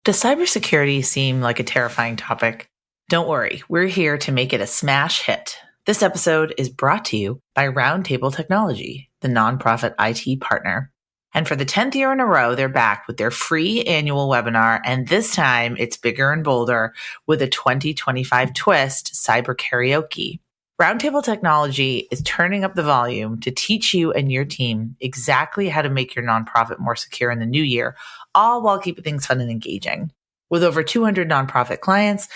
Does cybersecurity seem like a terrifying topic? Don't worry, we're here to make it a smash hit. This episode is brought to you by Roundtable Technology, the nonprofit IT partner. And for the 10th year in a row, they're back with their free annual webinar. And this time it's bigger and bolder with a 2025 twist, cyber karaoke. Roundtable Technology is turning up the volume to teach you and your team exactly how to make your nonprofit more secure in the new year, all while keeping things fun and engaging. With over 200 nonprofit clients,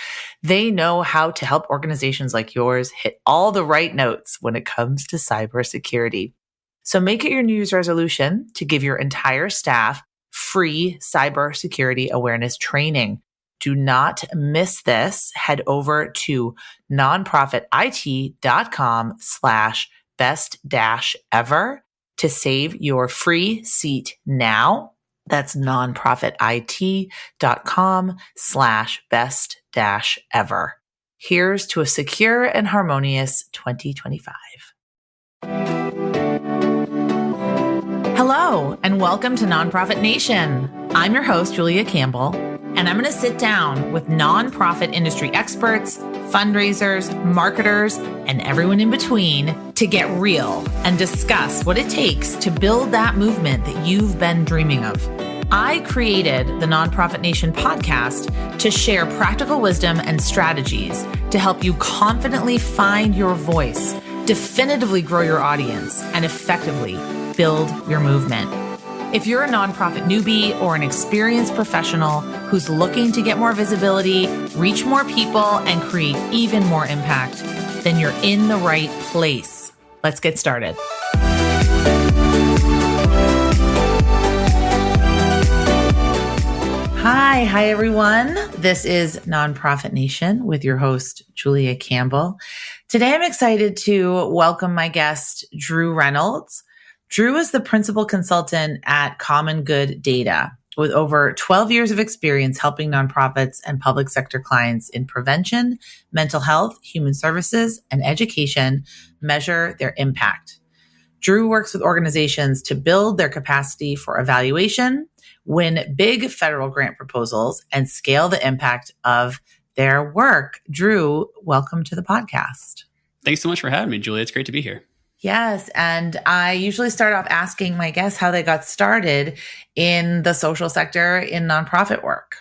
they know how to help organizations like yours hit all the right notes when it comes to cybersecurity. So make it your New Year's resolution to give your entire staff free cybersecurity awareness training. Do not miss this. Head over to nonprofitit.com/best-ever to save your free seat now. That's nonprofitit.com/best-ever. Here's to a secure and harmonious 2025. Hello, and welcome to Nonprofit Nation. I'm your host, Julia Campbell, and I'm going to sit down with nonprofit industry experts, fundraisers, marketers, and everyone in between to get real and discuss what it takes to build that movement that you've been dreaming of. I created the Nonprofit Nation podcast to share practical wisdom and strategies to help you confidently find your voice, definitively grow your audience, and effectively build your movement. If you're a nonprofit newbie or an experienced professional who's looking to get more visibility, reach more people, and create even more impact, then you're in the right place. Let's get started. Hi everyone. This is Nonprofit Nation with your host, Julia Campbell. Today I'm excited to welcome my guest, Drew Reynolds. Drew is the principal consultant at Common Good Data with over 12 years of experience helping nonprofits and public sector clients in prevention, mental health, human services, and education measure their impact. Drew works with organizations to build their capacity for evaluation, win big federal grant proposals, and scale the impact of their work. Drew, welcome to the podcast. Thanks so much for having me, Julia. It's great to be here. Yes. And I usually start off asking my guests how they got started in the social sector in nonprofit work.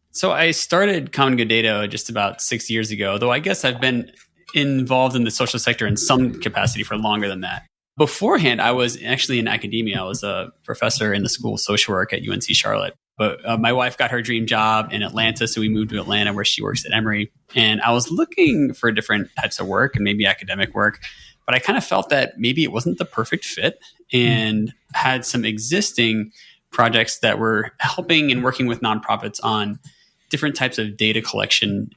So I started Common Good Data just about 6 years ago, though I guess I've been involved in the social sector in some capacity for longer than that. Beforehand, I was actually in academia. I was a professor in the School of Social Work at UNC Charlotte. But my wife got her dream job in Atlanta, so we moved to Atlanta where she works at Emory. And I was looking for different types of work and maybe academic work. But I kind of felt that maybe it wasn't the perfect fit and had some existing projects that were helping and working with nonprofits on different types of data collection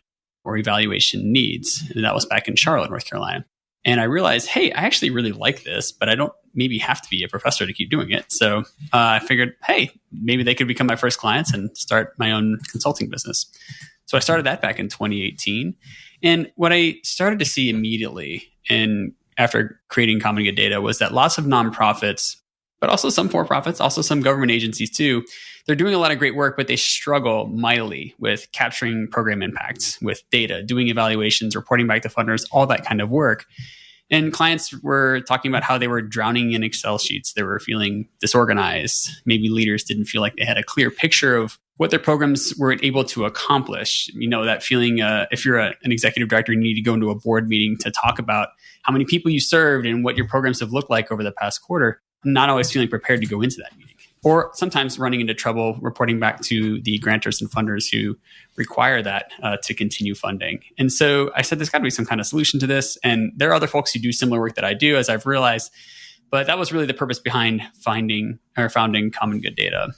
or evaluation needs. And that was back in Charlotte, North Carolina. And I realized, hey, I actually really like this, but I don't maybe have to be a professor to keep doing it. So I figured, hey, maybe they could become my first clients and start my own consulting business. So I started that back in 2018. And what I started to see immediately after creating Common Good Data was that lots of nonprofits, but also some for-profits, also some government agencies too, they're doing a lot of great work, but they struggle mightily with capturing program impacts, with data, doing evaluations, reporting back to funders, all that kind of work. And clients were talking about how they were drowning in Excel sheets. They were feeling disorganized. Maybe leaders didn't feel like they had a clear picture of what their programs were able to accomplish. You know, that feeling, if you're an executive director, you need to go into a board meeting to talk about how many people you served and what your programs have looked like over the past quarter, not always feeling prepared to go into that meeting. Or sometimes running into trouble reporting back to the grantors and funders who require that to continue funding. And so I said, there's got to be some kind of solution to this. And there are other folks who do similar work that I do, as I've realized. But that was really the purpose behind founding Common Good Data,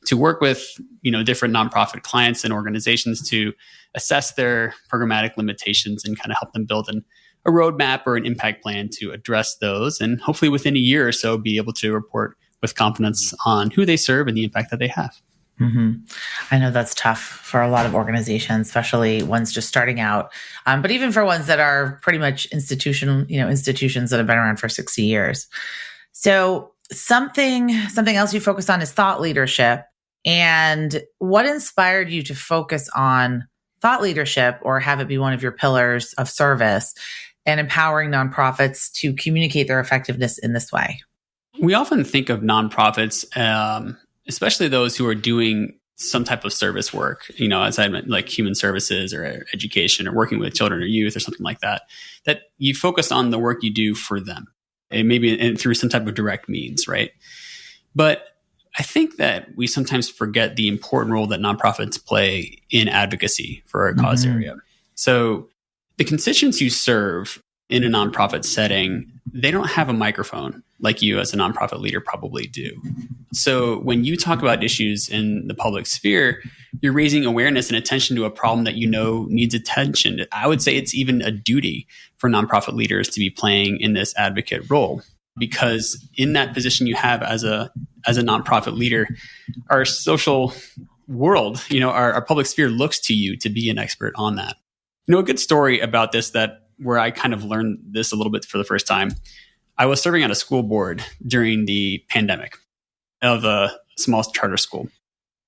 to work with different nonprofit clients and organizations to assess their programmatic limitations and kind of help them build a roadmap or an impact plan to address those. And hopefully within a year or so, be able to report with confidence on who they serve and the impact that they have. Mm-hmm. I know that's tough for a lot of organizations, especially ones just starting out. But even for ones that are pretty much institutions that have been around for 60 years. So something else you focus on is thought leadership. And what inspired you to focus on thought leadership or have it be one of your pillars of service and empowering nonprofits to communicate their effectiveness in this way? We often think of nonprofits, especially those who are doing some type of service work, as I meant, like human services or education or working with children or youth or something like that, that you focus on the work you do for them, and maybe through some type of direct means, right? But I think that we sometimes forget the important role that nonprofits play in advocacy for a cause area. So the constituents you serve in a nonprofit setting, they don't have a microphone like you as a nonprofit leader probably do. So when you talk about issues in the public sphere, you're raising awareness and attention to a problem that needs attention. I would say it's even a duty for nonprofit leaders to be playing in this advocate role, because in that position you have as a nonprofit leader, our social world, our public sphere looks to you to be an expert on that. A good story about this where I kind of learned this a little bit for the first time. I was serving on a school board during the pandemic of a small charter school.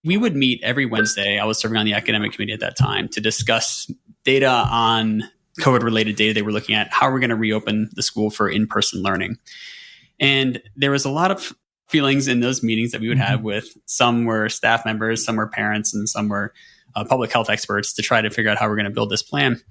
We would meet every Wednesday. I was serving on the academic committee at that time to discuss data on COVID-related data they were looking at, how we're going to reopen the school for in-person learning. And there was a lot of feelings in those meetings that we would have with some were staff members, some were parents, and some were public health experts to try to figure out how we're going to build this plan.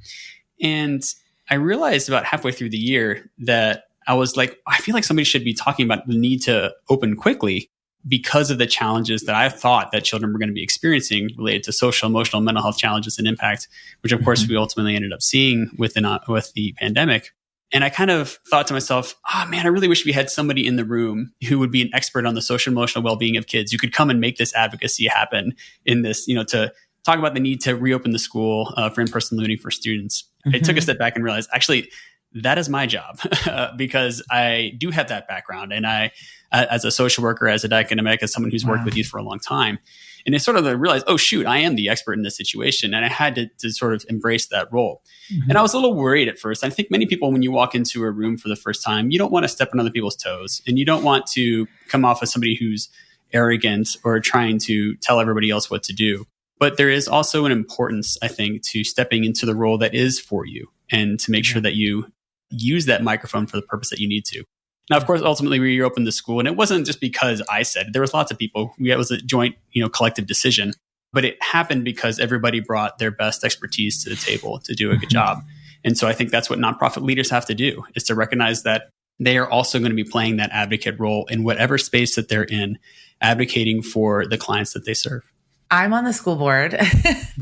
And I realized about halfway through the year that I was like, I feel like somebody should be talking about the need to open quickly because of the challenges that I thought that children were going to be experiencing related to social, emotional, mental health challenges and impact, which of course we ultimately ended up seeing with the pandemic. And I kind of thought to myself, oh man, I really wish we had somebody in the room who would be an expert on the social, emotional well-being of kids, who could come and make this advocacy happen in this, to talk about the need to reopen the school for in-person learning for students. I took a step back and realized, actually, that is my job because I do have that background. And I, as a social worker, as an academic, as someone who's worked with youth for a long time, and I sort of realized, oh, shoot, I am the expert in this situation. And I had to sort of embrace that role. And I was a little worried at first. I think many people, when you walk into a room for the first time, you don't want to step on other people's toes. And you don't want to come off as somebody who's arrogant or trying to tell everybody else what to do. But there is also an importance, I think, to stepping into the role that is for you and to make sure that you use that microphone for the purpose that you need to. Now, of course, ultimately, we reopened the school, and it wasn't just because I said it. There was lots of people. It was a joint, collective decision. But it happened because everybody brought their best expertise to the table to do a good job. And so I think that's what nonprofit leaders have to do, is to recognize that they are also going to be playing that advocate role in whatever space that they're in, advocating for the clients that they serve. I'm on the school board.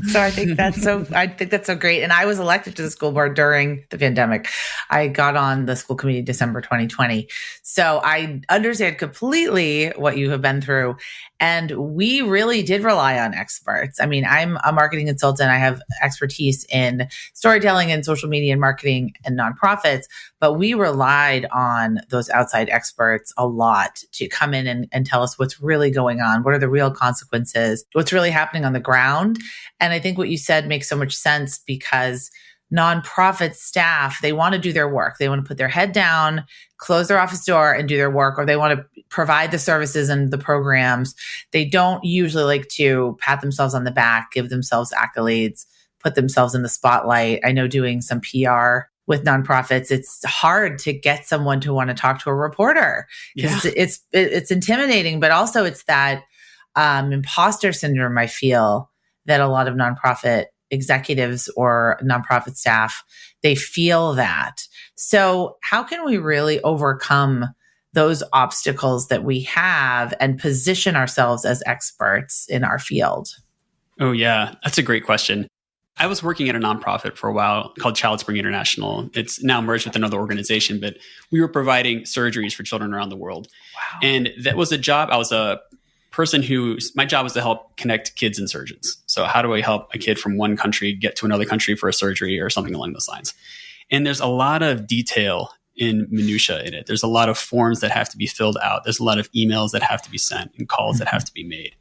So I think that's so great. And I was elected to the school board during the pandemic. I got on the school committee December 2020. So I understand completely what you have been through. And we really did rely on experts. I mean, I'm a marketing consultant. I have expertise in storytelling and social media and marketing and nonprofits, but we relied on those outside experts a lot to come in and tell us what's really going on. What are the real consequences? What's really happening on the ground? And I think what you said makes so much sense, because nonprofit staff, they want to do their work. They want to put their head down, close their office door and do their work, or they want to provide the services and the programs. They don't usually like to pat themselves on the back, give themselves accolades, put themselves in the spotlight. I know doing some PR with nonprofits, it's hard to get someone to want to talk to a reporter because it's intimidating, but also it's that imposter syndrome, I feel, that a lot of nonprofit executives or nonprofit staff, they feel that. So how can we really overcome those obstacles that we have and position ourselves as experts in our field? Oh, yeah. That's a great question. I was working at a nonprofit for a while called Child Spring International. It's now merged with another organization, but we were providing surgeries for children around the world. Wow. And that was a job. I was a person my job was to help connect kids and surgeons. So how do I help a kid from one country get to another country for a surgery or something along those lines? And there's a lot of detail in minutia in it. There's a lot of forms that have to be filled out. There's a lot of emails that have to be sent and calls that have to be made.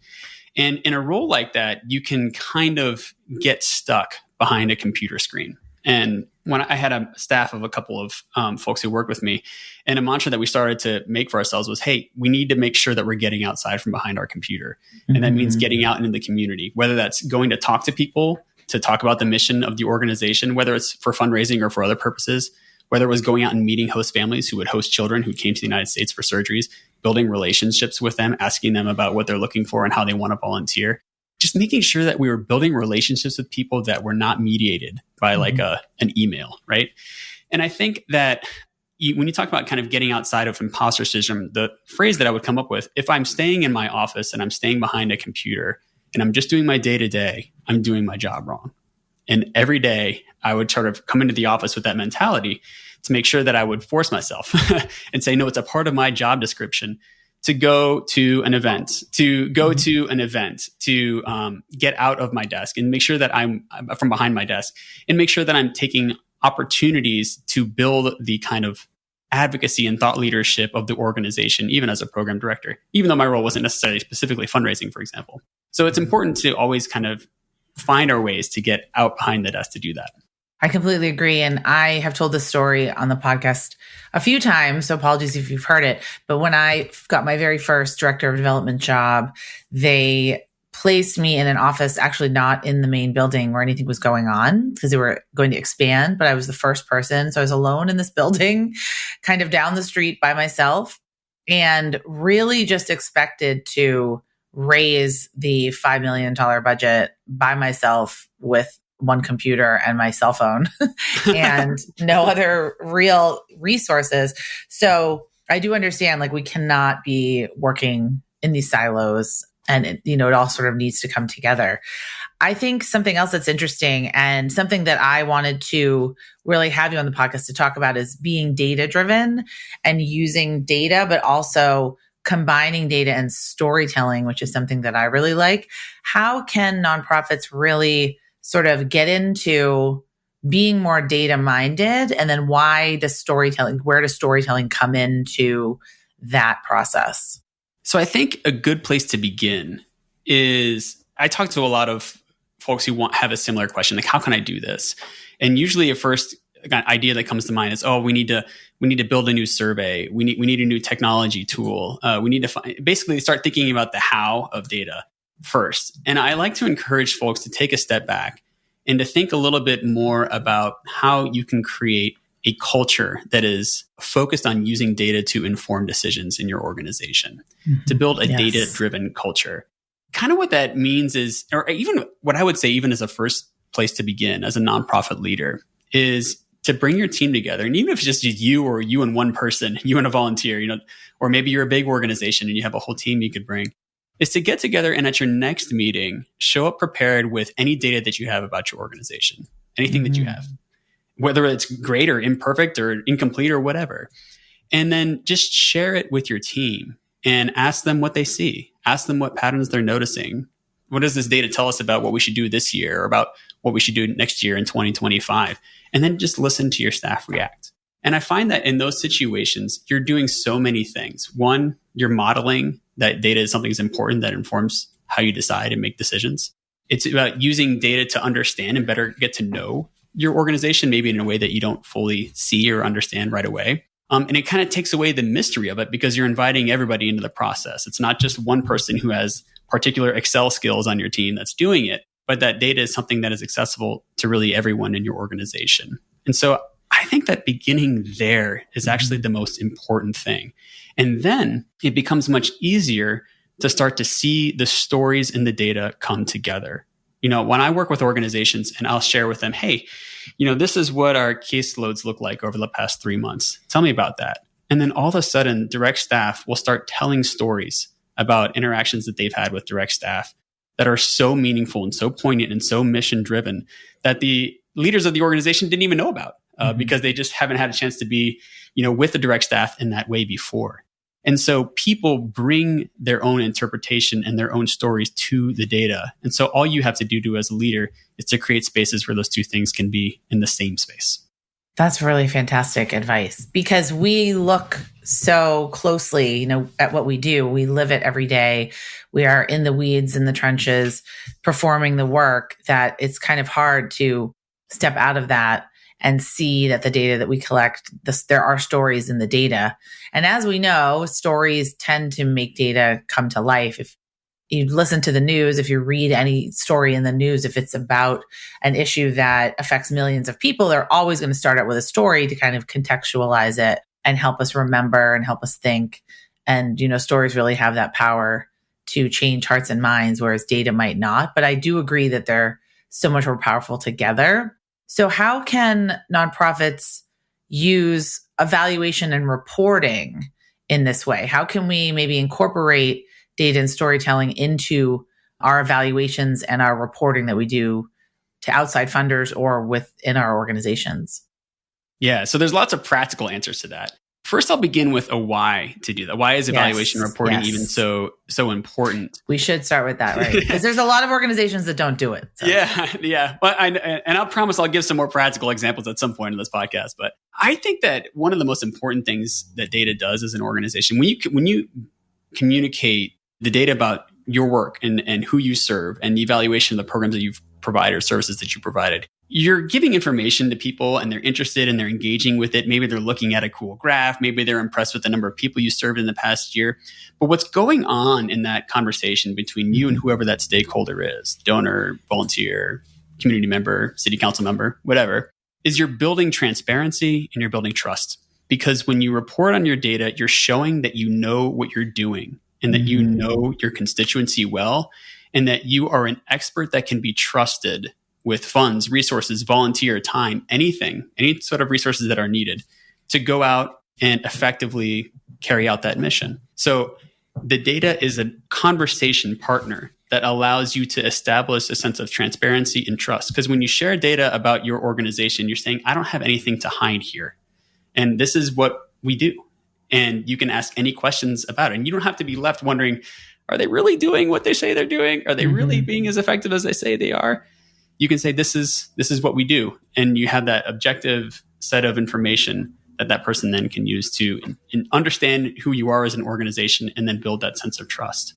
And in a role like that, you can kind of get stuck behind a computer screen. And when I had a staff of a couple of folks who worked with me, and a mantra that we started to make for ourselves was, hey, we need to make sure that we're getting outside from behind our computer. And that means getting out into the community, whether that's going to talk to people, to talk about the mission of the organization, whether it's for fundraising or for other purposes, whether it was going out and meeting host families who would host children who came to the United States for surgeries, building relationships with them, asking them about what they're looking for and how they want to volunteer. Just making sure that we were building relationships with people that were not mediated by like an email, right? And I think that when you talk about kind of getting outside of imposter syndrome, the phrase that I would come up with, if I'm staying in my office and I'm staying behind a computer and I'm just doing my day-to-day, I'm doing my job wrong. And every day I would sort of come into the office with that mentality to make sure that I would force myself and say, no, it's a part of my job description to go to an event, to get out of my desk and make sure that I'm from behind my desk and make sure that I'm taking opportunities to build the kind of advocacy and thought leadership of the organization, even as a program director, even though my role wasn't necessarily specifically fundraising, for example. So it's important to always kind of find our ways to get out behind the desk to do that. I completely agree. And I have told this story on the podcast a few times, so apologies if you've heard it. But when I got my very first director of development job, they placed me in an office, actually not in the main building where anything was going on because they were going to expand, but I was the first person. So I was alone in this building, kind of down the street by myself, and really just expected to raise the $5 million budget by myself with one computer and my cell phone and no other real resources. So I do understand, like, we cannot be working in these silos, and it all sort of needs to come together. I think something else that's interesting and something that I wanted to really have you on the podcast to talk about is being data driven and using data, but also combining data and storytelling, which is something that I really like. How can nonprofits really sort of get into being more data minded? And then where does storytelling come into that process? So I think a good place to begin is, I talk to a lot of folks who have a similar question, like, how can I do this? And usually a first idea that comes to mind is, oh, we need to build a new survey. We need a new technology tool. We need to basically start thinking about the how of data first. And I like to encourage folks to take a step back and to think a little bit more about how you can create a culture that is focused on using data to inform decisions in your organization, to build a data-driven culture. Kind of what that means is, or even what I would say, even as a first place to begin as a nonprofit leader, is to bring your team together. And even if it's just you or you and one person, you and a volunteer, or maybe you're a big organization and you have a whole team you could bring, is to get together and at your next meeting, show up prepared with any data that you have about your organization, anything that you have, whether it's great or imperfect or incomplete or whatever. And then just share it with your team and ask them what they see. Ask them what patterns they're noticing. What does this data tell us about what we should do this year or about what we should do next year in 2025? And then just listen to your staff react. And I find that in those situations, you're doing so many things. One, you're modeling that data is something that's important that informs how you decide and make decisions. It's about using data to understand and better get to know your organization, maybe in a way that you don't fully see or understand right away. And it kind of takes away the mystery of it because you're inviting everybody into the process. It's not just one person who has particular Excel skills on your team that's doing it, but that data is something that is accessible to really everyone in your organization. And so I think that beginning there is actually the most important thing. And then it becomes much easier to start to see the stories in the data come together. When I work with organizations and I'll share with them, hey, this is what our caseloads look like over the past 3 months. Tell me about that. And then all of a sudden, direct staff will start telling stories about interactions that they've had with direct staff that are so meaningful and so poignant and so mission driven that the leaders of the organization didn't even know about because they just haven't had a chance to be, with the direct staff in that way before. And so people bring their own interpretation and their own stories to the data. And so all you have to do as a leader is to create spaces where those two things can be in the same space. That's really fantastic advice because we look so closely, at what we do. We live it every day. We are in the weeds, in the trenches, performing the work that it's kind of hard to step out of that and see that the data that we collect, there are stories in the data. And as we know, stories tend to make data come to life. If you listen to the news, if you read any story in the news, if it's about an issue that affects millions of people, they're always going to start out with a story to kind of contextualize it and help us remember and help us think. And, stories really have that power to change hearts and minds, whereas data might not. But I do agree that they're so much more powerful together. So how can nonprofits use evaluation and reporting in this way? How can we maybe incorporate data and storytelling into our evaluations and our reporting that we do to outside funders or within our organizations? Yeah, so there's lots of practical answers to that. First, I'll begin with a why to do that. Why is evaluation reporting even so important? We should start with that, right? Because there's a lot of organizations that don't do it. So. Yeah. But I'll promise I'll give some more practical examples at some point in this podcast. But I think that one of the most important things that data does as an organization, when you communicate the data about your work and who you serve and the evaluation of the programs that you've provided or services that you provided, you're giving information to people and they're interested and they're engaging with it. Maybe they're looking at a cool graph. Maybe they're impressed with the number of people you served in the past year. But what's going on in that conversation between you and whoever that stakeholder is, donor, volunteer, community member, city council member, whatever, is you're building transparency and you're building trust. Because when you report on your data, you're showing that you know what you're doing and that you know your constituency well, and that you are an expert that can be trusted with funds, resources, volunteer, time, anything, any sort of resources that are needed to go out and effectively carry out that mission. So the data is a conversation partner that allows you to establish a sense of transparency and trust. Because when you share data about your organization, you're saying, I don't have anything to hide here. And this is what we do. And you can ask any questions about it. And you don't have to be left wondering, are they really doing what they say they're doing? Are they really being as effective as they say they are? You can say, this is what we do. And you have that objective set of information that person then can use to understand who you are as an organization and then build that sense of trust.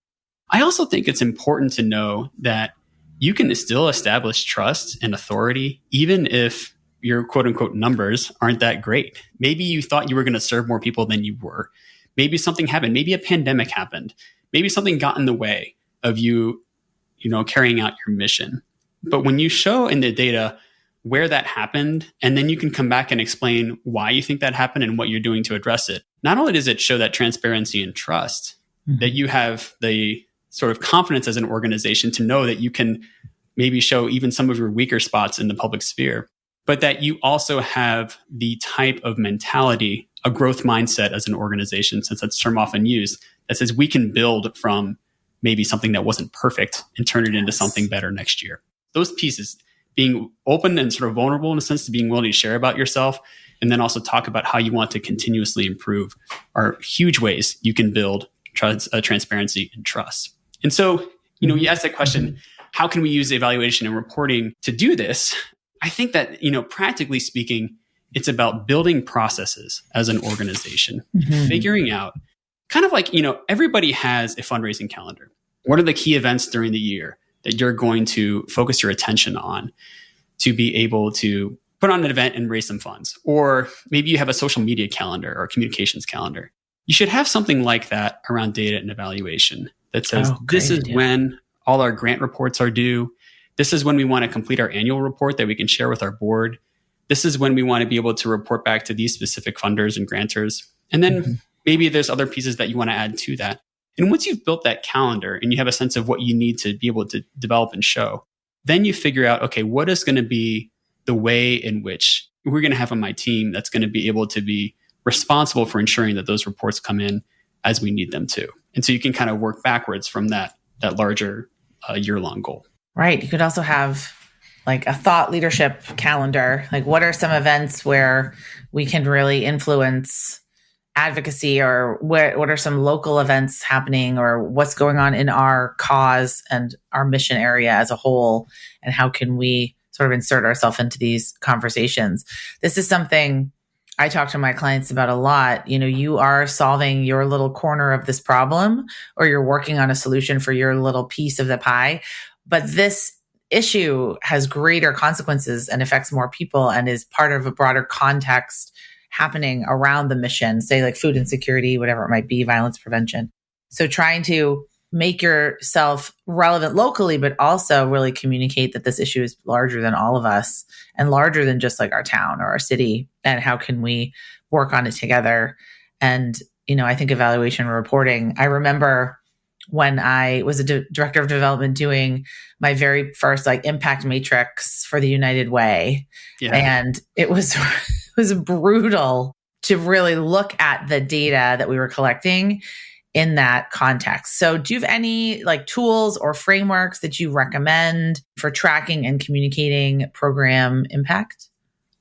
I also think it's important to know that you can still establish trust and authority, even if your quote unquote numbers aren't that great. Maybe you thought you were going to serve more people than you were. Maybe something happened. Maybe a pandemic happened. Maybe something got in the way of you carrying out your mission. But when you show in the data where that happened, and then you can come back and explain why you think that happened and what you're doing to address it, not only does it show that transparency and trust, that you have the sort of confidence as an organization to know that you can maybe show even some of your weaker spots in the public sphere, but that you also have the type of mentality, a growth mindset as an organization, since that's a term often used, that says we can build from maybe something that wasn't perfect and turn it into something better next year. Those pieces, being open and sort of vulnerable in a sense to being willing to share about yourself, and then also talk about how you want to continuously improve, are huge ways you can build transparency and trust. And so, you asked that question, how can we use evaluation and reporting to do this? I think that, practically speaking, it's about building processes as an organization, figuring out kind of like, everybody has a fundraising calendar. What are the key events during the year that you're going to focus your attention on to be able to put on an event and raise some funds? Or maybe you have a social media calendar or a communications calendar. You should have something like that around data and evaluation that says, this is when all our grant reports are due. This is when we want to complete our annual report that we can share with our board. This is when we want to be able to report back to these specific funders and grantors. And then maybe there's other pieces that you want to add to that. And once you've built that calendar and you have a sense of what you need to be able to develop and show, then you figure out, okay, what is going to be the way in which we're going to have on my team that's going to be able to be responsible for ensuring that those reports come in as we need them to. And so you can kind of work backwards from that larger year-long goal. Right. You could also have like a thought leadership calendar. Like, what are some events where we can really influence advocacy, or what are some local events happening, or what's going on in our cause and our mission area as a whole, and how can we sort of insert ourselves into these conversations? This is something I talk to my clients about a lot. You are solving your little corner of this problem, or you're working on a solution for your little piece of the pie, but this issue has greater consequences and affects more people and is part of a broader context happening around the mission, say like food insecurity, whatever it might be, violence prevention. So trying to make yourself relevant locally, but also really communicate that this issue is larger than all of us and larger than just like our town or our city. And how can we work on it together? And, I think evaluation and reporting, I remember when I was a director of development doing my very first like impact matrix for the United Way. Yeah. And it was brutal to really look at the data that we were collecting in that context. So do you have any like tools or frameworks that you recommend for tracking and communicating program impact?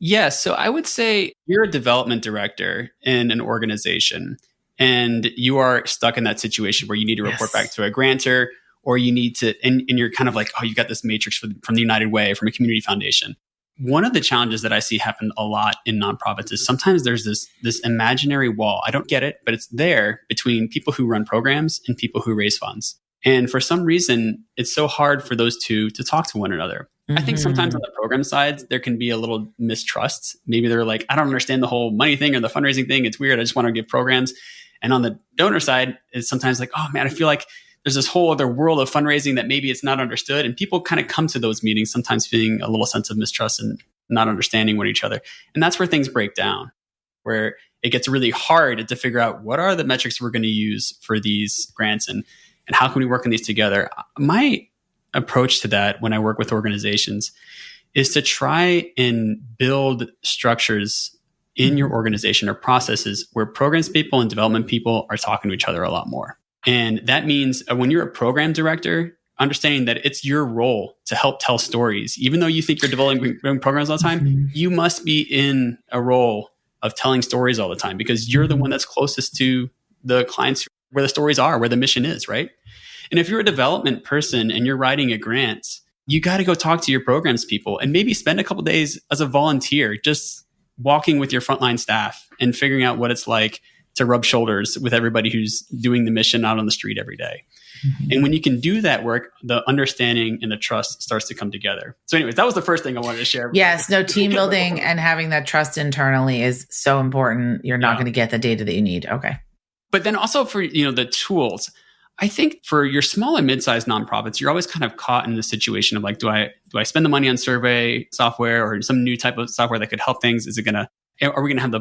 Yeah. So I would say you're a development director in an organization and you are stuck in that situation where you need to report back to a grantor, or you need to, and you're kind of like, oh, you got this matrix from the United Way, from a community foundation. One of the challenges that I see happen a lot in nonprofits is sometimes there's this imaginary wall. I don't get it, but it's there between people who run programs and people who raise funds. And for some reason, it's so hard for those two to talk to one another. Mm-hmm. I think sometimes on the program side, there can be a little mistrust. Maybe they're like, I don't understand the whole money thing or the fundraising thing. It's weird. I just want to give programs. And on the donor side, it's sometimes like, oh man, I feel like there's this whole other world of fundraising that maybe it's not understood. And people kind of come to those meetings sometimes feeling a little sense of mistrust and not understanding what each other. And that's where things break down, where it gets really hard to figure out what are the metrics we're going to use for these grants and how can we work on these together. My approach to that when I work with organizations is to try and build structures in your organization or processes where programs people and development people are talking to each other a lot more. And that means when you're a program director, understanding that it's your role to help tell stories. Even though you think you're developing programs all the time, you must be in a role of telling stories all the time because you're the one that's closest to the clients where the stories are, where the mission is, right? And if you're a development person and you're writing a grant, you got to go talk to your programs people and maybe spend a couple of days as a volunteer, just walking with your frontline staff and figuring out what it's like to rub shoulders with everybody who's doing the mission out on the street every day. Mm-hmm. And when you can do that work, the understanding and the trust starts to come together. So anyways, that was the first thing I wanted to share. Yes, no, team building and having that trust internally is so important. You're not going to get the data that you need. Okay. But then also for, the tools, I think for your small and mid-sized nonprofits, you're always kind of caught in the situation of like, do I spend the money on survey software or some new type of software that could help things? Are we going to have the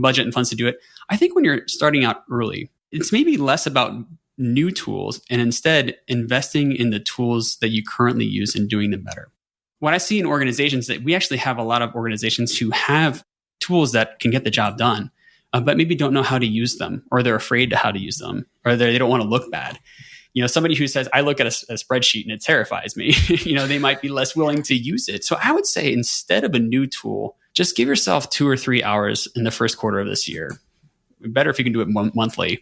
budget and funds to do it? I think when you're starting out early, it's maybe less about new tools and instead investing in the tools that you currently use and doing them better. What I see in organizations that we actually have a lot of organizations who have tools that can get the job done, but maybe don't know how to use them, or they're afraid to how to use them, or they don't want to look bad. Somebody who says, I look at a spreadsheet and it terrifies me, they might be less willing to use it. So I would say instead of a new tool, just give yourself 2 or 3 hours in the first quarter of this year. Better if you can do it monthly,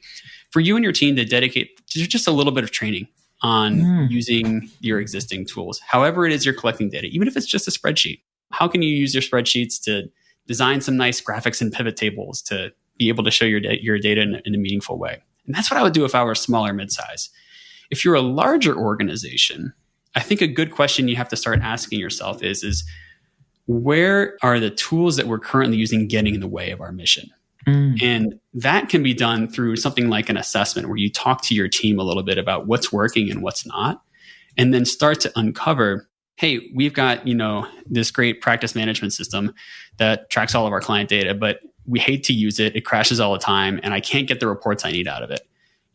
for you and your team to dedicate to just a little bit of training on using your existing tools. However it is you're collecting data, even if it's just a spreadsheet. How can you use your spreadsheets to design some nice graphics and pivot tables to be able to show your data in a meaningful way? And that's what I would do if I were smaller, mid-size. If you're a larger organization, I think a good question you have to start asking yourself is where are the tools that we're currently using getting in the way of our mission? And that can be done through something like an assessment where you talk to your team a little bit about what's working and what's not, and then start to uncover, hey, we've got, this great practice management system that tracks all of our client data, but we hate to use it. It crashes all the time and I can't get the reports I need out of it.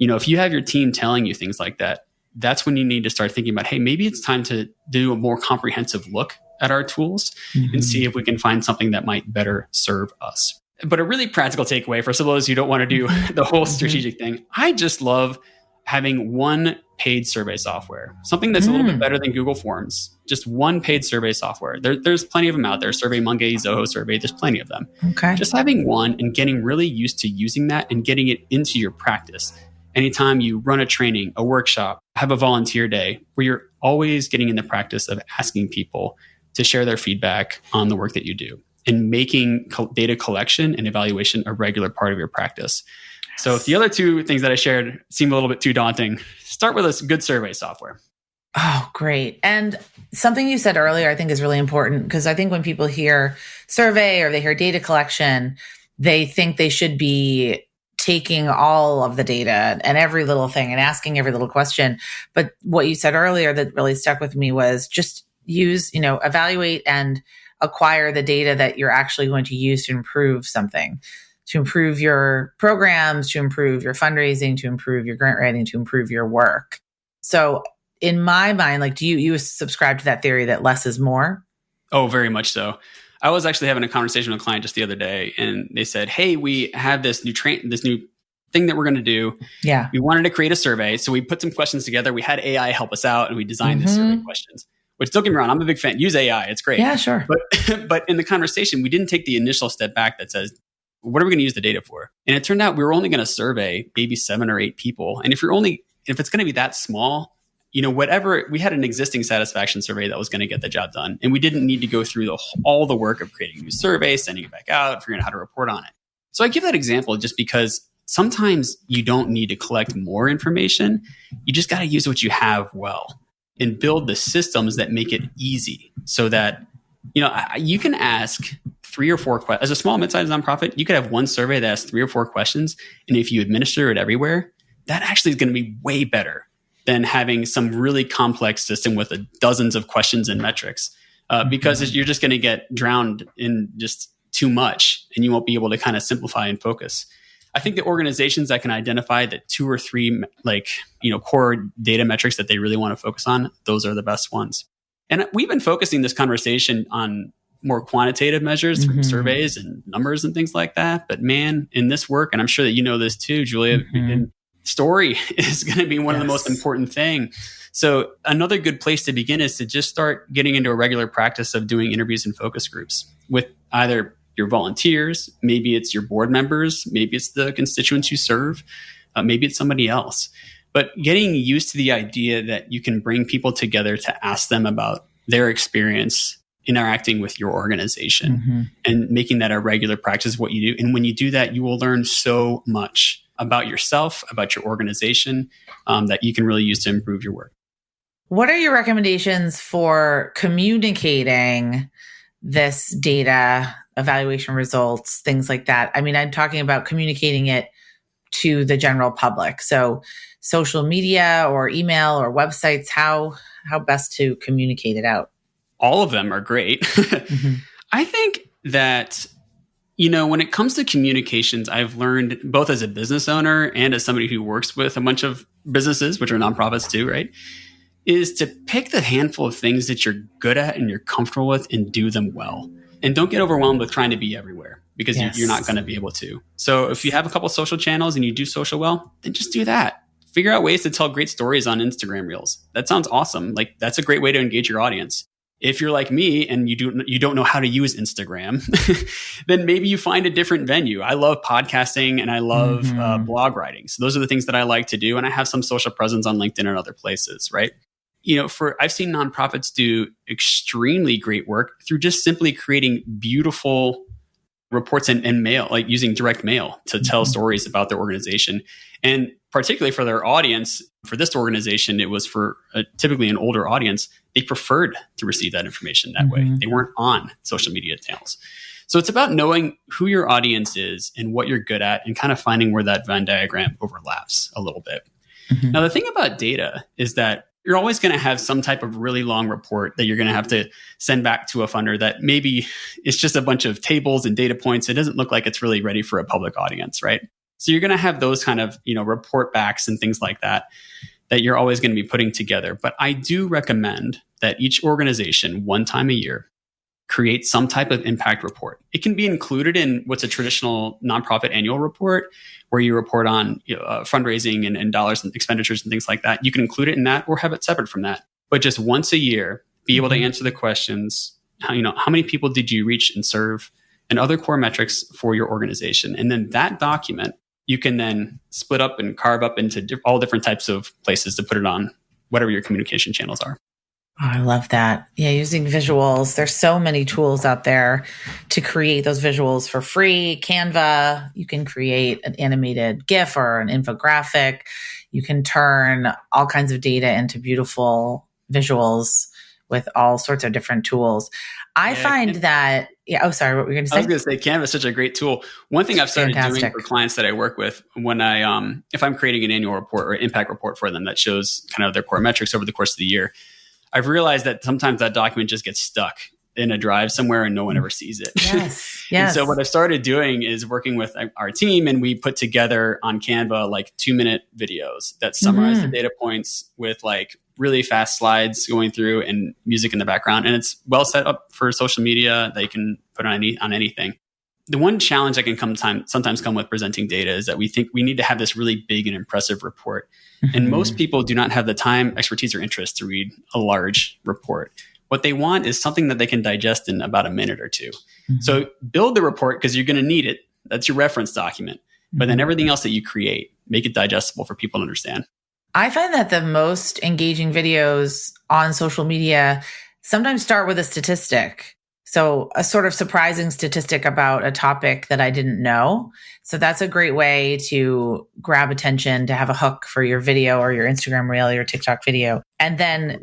If you have your team telling you things like that, that's when you need to start thinking about, hey, maybe it's time to do a more comprehensive look at our tools and see if we can find something that might better serve us. But a really practical takeaway for some of those who don't want to do the whole strategic thing, I just love having one paid survey software, something that's a little bit better than Google Forms, just one paid survey software. There's plenty of them out there. SurveyMonkey, Zoho Survey, there's plenty of them. Okay. Just having one and getting really used to using that and getting it into your practice. Anytime you run a training, a workshop, have a volunteer day, where you're always getting in the practice of asking people to share their feedback on the work that you do and making data collection and evaluation a regular part of your practice. So if the other two things that I shared seem a little bit too daunting, start with a good survey software. Oh, great. And something you said earlier, I think is really important because I think when people hear survey or they hear data collection, they think they should be taking all of the data and every little thing and asking every little question. But what you said earlier that really stuck with me was just use, evaluate and acquire the data that you're actually going to use to improve something, to improve your programs, to improve your fundraising, to improve your grant writing, to improve your work. So in my mind, like, do you subscribe to that theory that less is more? Oh, very much so. I was actually having a conversation with a client just the other day, and they said, "Hey, we have this new thing that we're going to do. Yeah. We wanted to create a survey, so we put some questions together. We had AI help us out, and we designed these survey questions." Which, don't get me wrong, I'm a big fan. Use AI; it's great. Yeah, sure. But in the conversation, we didn't take the initial step back that says, "What are we going to use the data for?" And it turned out we were only going to survey maybe 7 or 8 people, and if it's going to be that small, whatever, we had an existing satisfaction survey that was going to get the job done. And we didn't need to go through all the work of creating a new survey, sending it back out, figuring out how to report on it. So I give that example just because sometimes you don't need to collect more information. You just got to use what you have well and build the systems that make it easy so that, you can ask 3 or 4 questions. As a small, mid-sized nonprofit, you could have one survey that has 3 or 4 questions. And if you administer it everywhere, that actually is going to be way better than having some really complex system with dozens of questions and metrics, because you're just going to get drowned in just too much and you won't be able to kind of simplify and focus. I think the organizations that can identify the 2 or 3 core data metrics that they really want to focus on, those are the best ones. And we've been focusing this conversation on more quantitative measures through surveys and numbers and things like that. But man, in this work, and I'm sure that you know this too, Julia, story is going to be one of the most important thing. So another good place to begin is to just start getting into a regular practice of doing interviews and focus groups with either your volunteers, maybe it's your board members, maybe it's the constituents you serve, maybe it's somebody else. But getting used to the idea that you can bring people together to ask them about their experience interacting with your organization and making that a regular practice of what you do. And when you do that, you will learn so much about yourself, about your organization, that you can really use to improve your work. What are your recommendations for communicating this data, evaluation results, things like that? I mean, I'm talking about communicating it to the general public. So social media or email or websites, how best to communicate it out? All of them are great. I think that when it comes to communications, I've learned both as a business owner and as somebody who works with a bunch of businesses, which are nonprofits too, right? Is to pick the handful of things that you're good at and you're comfortable with and do them well. And don't get overwhelmed with trying to be everywhere because you're not going to be able to. So if you have a couple of social channels and you do social well, then just do that. Figure out ways to tell great stories on Instagram Reels. That sounds awesome. Like that's a great way to engage your audience. If you're like me and you don't know how to use Instagram, then maybe you find a different venue. I love podcasting and I love blog writing. So those are the things that I like to do. And I have some social presence on LinkedIn and other places, right? I've seen nonprofits do extremely great work through just simply creating beautiful reports and mail, like using direct mail to tell stories about their organization. And particularly for their audience, for this organization, it was for typically an older audience. They preferred to receive that information that way. They weren't on social media channels. So it's about knowing who your audience is and what you're good at and kind of finding where that Venn diagram overlaps a little bit. Now, the thing about data is that you're always going to have some type of really long report that you're going to have to send back to a funder that maybe it's just a bunch of tables and data points. It doesn't look like it's really ready for a public audience, right? So you're going to have those kind of, report backs and things like that you're always going to be putting together. But I do recommend that each organization, one time a year, create some type of impact report. It can be included in what's a traditional nonprofit annual report, where you report on fundraising and dollars and expenditures and things like that. You can include it in that or have it separate from that. But just once a year, be able to answer the questions, how many people did you reach and serve, and other core metrics for your organization. And then that document, you can then split up and carve up into all different types of places to put it on, whatever your communication channels are. Oh, I love that. Yeah, using visuals. There's so many tools out there to create those visuals for free. Canva, you can create an animated GIF or an infographic. You can turn all kinds of data into beautiful visuals with all sorts of different tools. I find that, sorry, what were you going to say? I was going to say Canva is such a great tool. One thing I've started doing for clients that I work with when if I'm creating an annual report or impact report for them that shows kind of their core metrics over the course of the year, I've realized that sometimes that document just gets stuck in a drive somewhere and no one ever sees it. Yes. And so what I started doing is working with our team, and we put together on Canva 2-minute videos that summarize the data points with really fast slides going through and music in the background. And it's well set up for social media that you can put on anything. The one challenge that can sometimes come with presenting data is that we think we need to have this really big and impressive report. And most people do not have the time, expertise, or interest to read a large report. What they want is something that they can digest in about a minute or two. So build the report because you're going to need it. That's your reference document. But then everything else that you create, make it digestible for people to understand. I find that the most engaging videos on social media sometimes start with a statistic. So a sort of surprising statistic about a topic that I didn't know. So that's a great way to grab attention, to have a hook for your video or your Instagram reel or your TikTok video. And then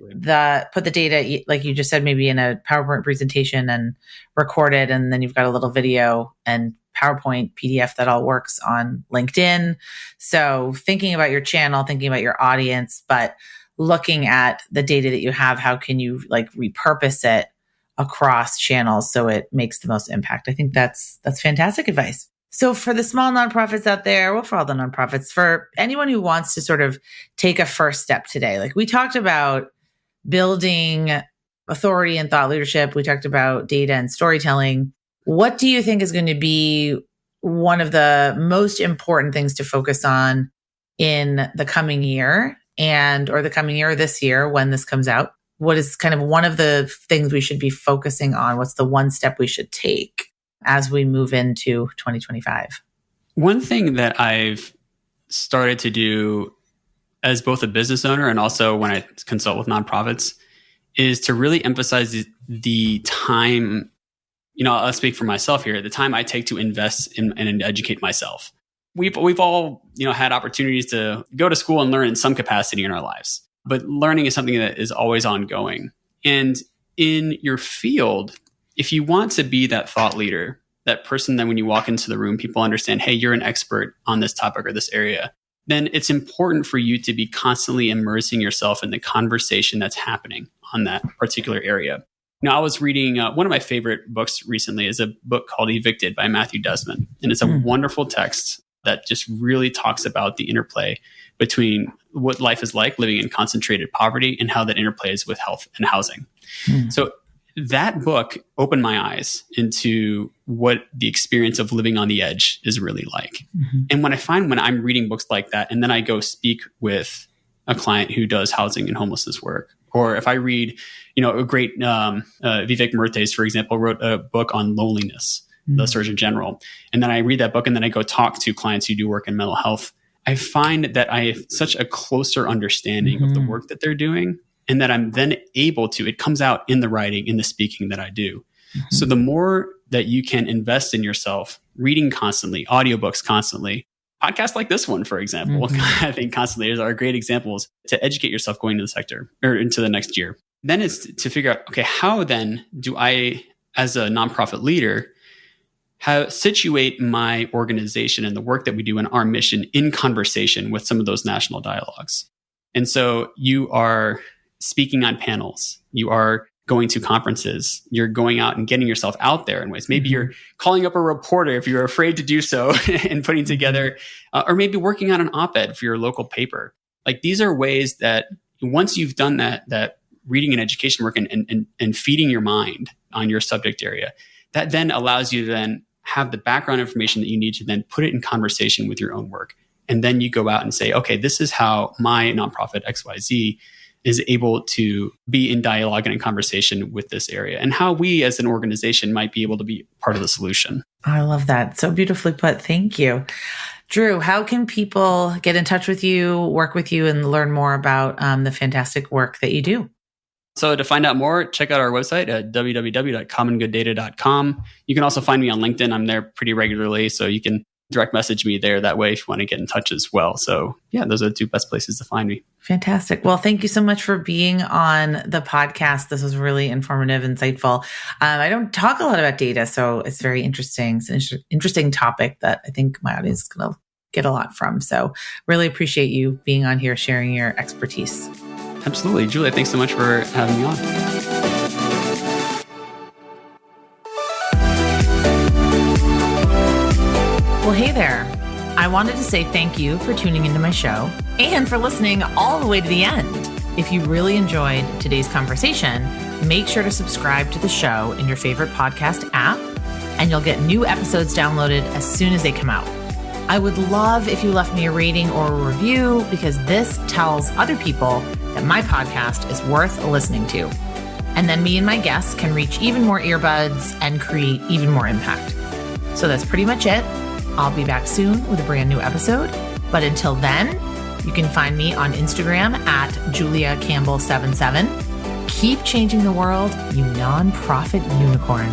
put the data, like you just said, maybe in a PowerPoint presentation and record it. And then you've got a little video and PowerPoint PDF that all works on LinkedIn. So thinking about your channel, thinking about your audience, but looking at the data that you have, how can you repurpose it across channels so it makes the most impact? I think that's fantastic advice. So for the small nonprofits out there, well, for all the nonprofits, for anyone who wants to sort of take a first step today, we talked about building authority and thought leadership. We talked about data and storytelling. What do you think is going to be one of the most important things to focus on in the coming year or the coming year or this year when this comes out? What is kind of one of the things we should be focusing on? What's the one step we should take as we move into 2025? One thing that I've started to do as both a business owner and also when I consult with nonprofits is to really emphasize the time. I'll speak for myself here, the time I take to invest in and educate myself. We've all, had opportunities to go to school and learn in some capacity in our lives. But learning is something that is always ongoing. And in your field, if you want to be that thought leader, that person that when you walk into the room, people understand, hey, you're an expert on this topic or this area, then it's important for you to be constantly immersing yourself in the conversation that's happening on that particular area. I was reading one of my favorite books recently is a book called Evicted by Matthew Desmond. And it's a wonderful text that just really talks about the interplay between what life is like living in concentrated poverty and how that interplays with health and housing. So that book opened my eyes into what the experience of living on the edge is really like. And when I'm reading books like that, and then I go speak with a client who does housing and homelessness work, or if I read, a great Vivek Murthy's, for example, wrote a book on loneliness, the Surgeon General. And then I read that book and then I go talk to clients who do work in mental health. I find that I have such a closer understanding of the work that they're doing, and that I'm then able to, it comes out in the writing, in the speaking that I do. So the more that you can invest in yourself, reading constantly, audiobooks constantly, podcasts like this one, for example, I think constantly are great examples to educate yourself going into the sector or into the next year. Then it's to figure out, okay, how then do I, as a nonprofit leader, situate my organization and the work that we do and our mission in conversation with some of those national dialogues. And so you are speaking on panels, you are going to conferences, you're going out and getting yourself out there in ways. Maybe you're calling up a reporter if you're afraid to do so and putting together, or maybe working on an op-ed for your local paper. These are ways that once you've done that reading and education work and feeding your mind on your subject area, that then allows you to then have the background information that you need to then put it in conversation with your own work. And then you go out and say, okay, this is how my nonprofit XYZ is able to be in dialogue and in conversation with this area, and how we as an organization might be able to be part of the solution. I love that. So beautifully put. Thank you. Drew, how can people get in touch with you, work with you, and learn more about the fantastic work that you do? So to find out more, check out our website at www.commongooddata.com. You can also find me on LinkedIn. I'm there pretty regularly, so you can direct message me there that way if you want to get in touch as well. So yeah, those are the two best places to find me. Fantastic. Well, thank you so much for being on the podcast. This was really informative, insightful. I don't talk a lot about data, so it's very interesting. It's an interesting topic that I think my audience is going to get a lot from. So really appreciate you being on here, sharing your expertise. Absolutely. Julia, thanks so much for having me on. Well, hey there. I wanted to say thank you for tuning into my show and for listening all the way to the end. If you really enjoyed today's conversation, make sure to subscribe to the show in your favorite podcast app, and you'll get new episodes downloaded as soon as they come out. I would love if you left me a rating or a review, because this tells other people that my podcast is worth listening to. And then me and my guests can reach even more earbuds and create even more impact. So that's pretty much it. I'll be back soon with a brand new episode. But until then, you can find me on Instagram at JuliaCampbell77. Keep changing the world, you nonprofit unicorn.